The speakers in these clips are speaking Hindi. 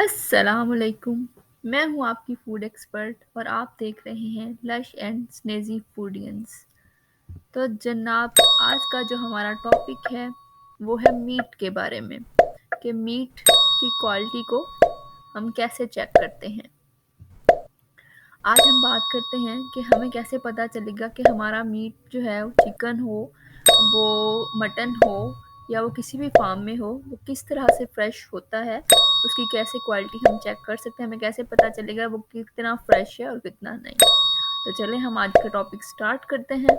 अस्सलामुअलैकुम। मैं हूँ आपकी फूड एक्सपर्ट और आप देख रहे हैं लश एंड स्नेज़ी फूडियंस। तो जनाब, आज का जो हमारा टॉपिक है वो है मीट के बारे में, कि मीट की क्वालिटी को हम कैसे चेक करते हैं। आज हम बात करते हैं कि हमें कैसे पता चलेगा कि हमारा मीट जो है वो चिकन हो, वो मटन हो या वो किसी भी फार्म में हो, वो किस तरह से फ्रेश होता है, उसकी कैसे क्वालिटी हम चेक कर सकते हैं, हमें कैसे पता चलेगा वो कितना फ्रेश है और कितना नहीं। तो चलें हम आज का टॉपिक स्टार्ट करते हैं।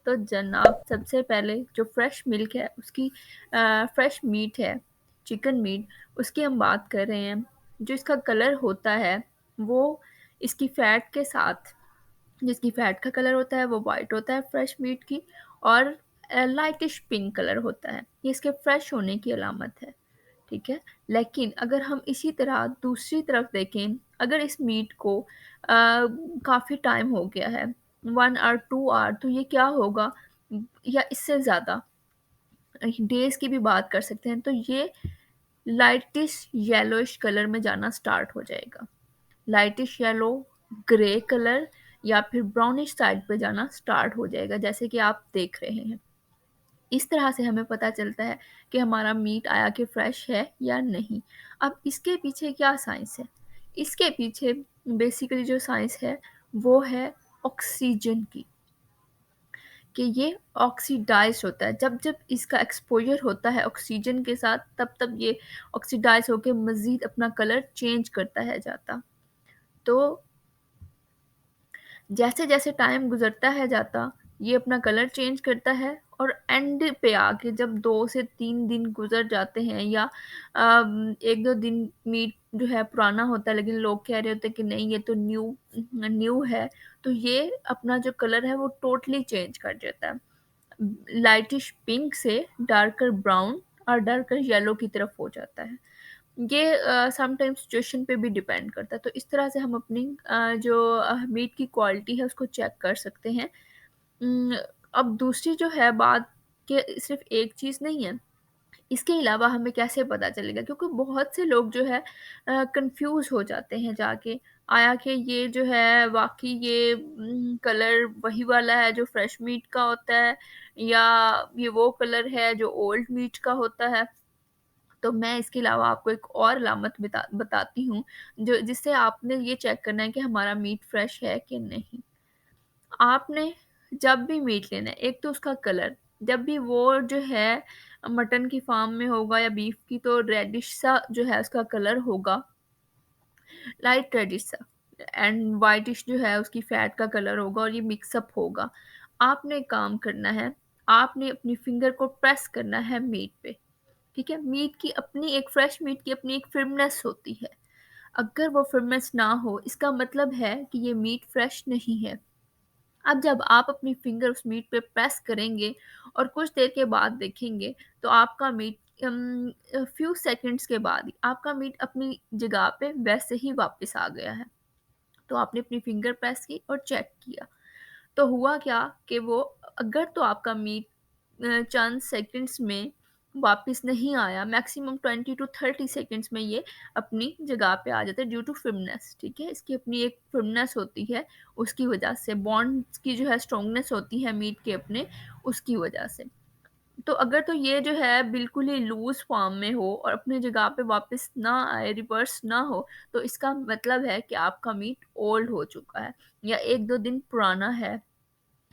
तो जनाब, सबसे पहले जो फ्रेश मिल्क है उसकी फ्रेश मीट है, चिकन मीट, उसकी हम बात कर रहे हैं। जो इसका कलर होता है वो इसकी फ़ैट के साथ, जिसकी फ़ैट का कलर होता है वो वाइट होता है फ्रेश मीट की, और लाइटिश पिंक कलर होता है। ये इसके फ्रेश होने की अलामत है, ठीक है। लेकिन अगर हम इसी तरह दूसरी तरफ देखें, अगर इस मीट को काफ़ी टाइम हो गया है, 1 और 2 आवर, तो ये क्या होगा, या इससे ज़्यादा डेज़ की भी बात कर सकते हैं, तो ये लाइटिश येलोइश कलर में जाना स्टार्ट हो जाएगा। लाइटिश येलो, ग्रे कलर या फिर ब्राउनिश साइड पे जाना स्टार्ट हो जाएगा, जैसे कि आप देख रहे हैं। इस तरह से हमें पता चलता है कि हमारा मीट आया कि फ्रेश है या नहीं। अब इसके पीछे क्या साइंस है? इसके पीछे बेसिकली जो साइंस है वो है ऑक्सीजन की, कि ये ऑक्सीडाइज़ होता है। जब-जब इसका एक्सपोज़र होता है ऑक्सीजन के साथ, तब-तब ये ऑक्सीडाइज़ होके मज़ीद अपना कलर चेंज करता है जाता। तो जैसे-जैसे टाइम गुज़रता है जाता, ये अपना कलर चेंज करता है, और एंड पे आके जब 2 से 3 दिन गुज़र जाते हैं, या 1-2 दिन मीट जो है पुराना होता है, लेकिन लोग कह रहे होते हैं कि नहीं ये तो न्यू न्यू है, तो ये अपना जो कलर है वो टोटली चेंज कर देता है। लाइटिश पिंक से डार्कर ब्राउन और डार्कर येलो की तरफ हो जाता है। ये समटाइम्स सिचुएशन पे भी डिपेंड करता है। तो इस तरह से हम अपनी जो मीट की क्वालिटी है उसको चेक कर सकते हैं। उम, अब दूसरी जो है बात, कि सिर्फ़ एक चीज़ नहीं है, इसके अलावा हमें कैसे पता चलेगा, क्योंकि बहुत से लोग जो है कन्फ्यूज़ हो जाते हैं जाके, आया कि ये जो है वाक़ई ये कलर वही वाला है जो फ्रेश मीट का होता है, या ये वो कलर है जो ओल्ड मीट का होता है। तो मैं इसके अलावा आपको एक और अलामत बताती हूँ, जो जिससे आपने ये चेक करना है कि हमारा मीट फ्रेश है कि नहीं। आपने जब भी मीट लेना है, एक तो उसका कलर, जब भी वो जो है मटन की फार्म में होगा या बीफ की, तो रेडिश सा जो है उसका कलर होगा, लाइट रेडिश सा, एंड व्हाइटिश जो है उसकी फैट का कलर होगा, और ये मिक्सअप होगा। आपने एक काम करना है, आपने अपनी फिंगर को प्रेस करना है मीट पे, ठीक है? मीट की अपनी एक, फ्रेश मीट की अपनी एक फ़िर्मनेस होती है। अगर वो फ़िर्मनेस ना हो, इसका मतलब है कि ये मीट फ्रेश नहीं है। अब जब आप अपनी फ़िंगर उस मीट पे प्रेस करेंगे और कुछ देर के बाद देखेंगे, तो आपका मीट फ्यू सेकंड्स के बाद ही आपका मीट अपनी जगह पे वैसे ही वापस आ गया है। तो आपने अपनी फ़िंगर प्रेस की और चेक किया। तो हुआ क्या, कि वो, अगर तो आपका मीट चंद सेकंड्स में वापस नहीं आया, मैक्सिमम 20 टू 30 सेकंड्स में ये अपनी जगह पे आ जाता है, ड्यू टू फ़िर्मनेस, ठीक है? इसकी अपनी एक फ़िर्मनेस होती है, उसकी वजह से बॉन्ड्स की जो है स्ट्रॉन्गनेस होती है मीट के अपने, उसकी वजह से। तो अगर तो ये जो है बिल्कुल ही लूज़ फ़ॉर्म में हो और अपनी जगह पे वापस ना आए, रिवर्स ना हो, तो इसका मतलब है कि आपका मीट ओल्ड हो चुका है, या 1-2 दिन पुराना है,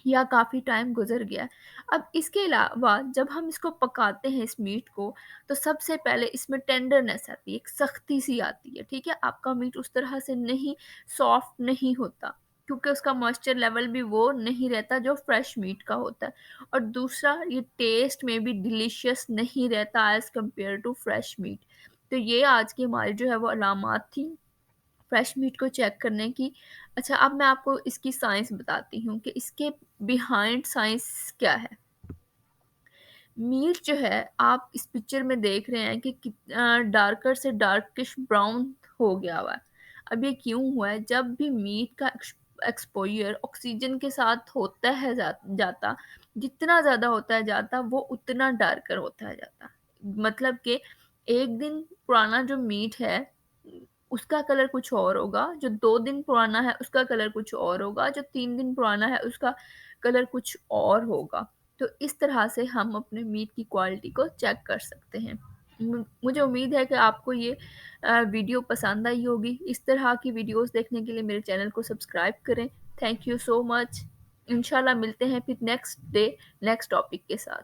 या काफ़ी टाइम गुज़र गया है। अब इसके अलावा जब हम इसको पकाते हैं इस मीट को, तो सबसे पहले इसमें टेंडरनेस आती है, एक सख्ती-सी आती है, ठीक है? आपका मीट उस तरह से नहीं, सॉफ्ट नहीं होता, क्योंकि उसका मॉइस्चर लेवल भी वो नहीं रहता जो फ्रेश मीट का होता है। और दूसरा, ये टेस्ट में भी डिलीशियस नहीं रहता as compare to fresh meat. तो ये आज की हमारी जो है वो अलामात थी फ्रेश मीट को चेक करने की। अच्छा, अब मैं आपको इसकी साइंस बताती हूँ कि इसके बिहाइंड साइंस क्या है। मीट जो है, आप इस पिक्चर में देख रहे हैं कि डार्कर से डार्किश ब्राउन हो गया हुआ है। अब ये क्यों हुआ है? जब भी मीट का एक्सपोज़र ऑक्सीजन के साथ होता है जाता, जितना ज़्यादा होता है जाता, वो उतना डार्कर होता है जाता। मतलब कि 1 दिन पुराना जो मीट है, उसका कलर कुछ और होगा, जो 2 दिन पुराना है उसका कलर कुछ और होगा, जो 3 दिन पुराना है उसका कलर कुछ और होगा। तो इस तरह से हम अपने मीट की क्वालिटी को चेक कर सकते हैं। मुझे उम्मीद है कि आपको ये वीडियो पसंद आई होगी। इस तरह की वीडियोज़ देखने के लिए मेरे चैनल को सब्सक्राइब करें। Thank you so much. इंशाल्लाह मिलते हैं फिर नेक्स्ट डे नेक्स्ट टॉपिक के साथ।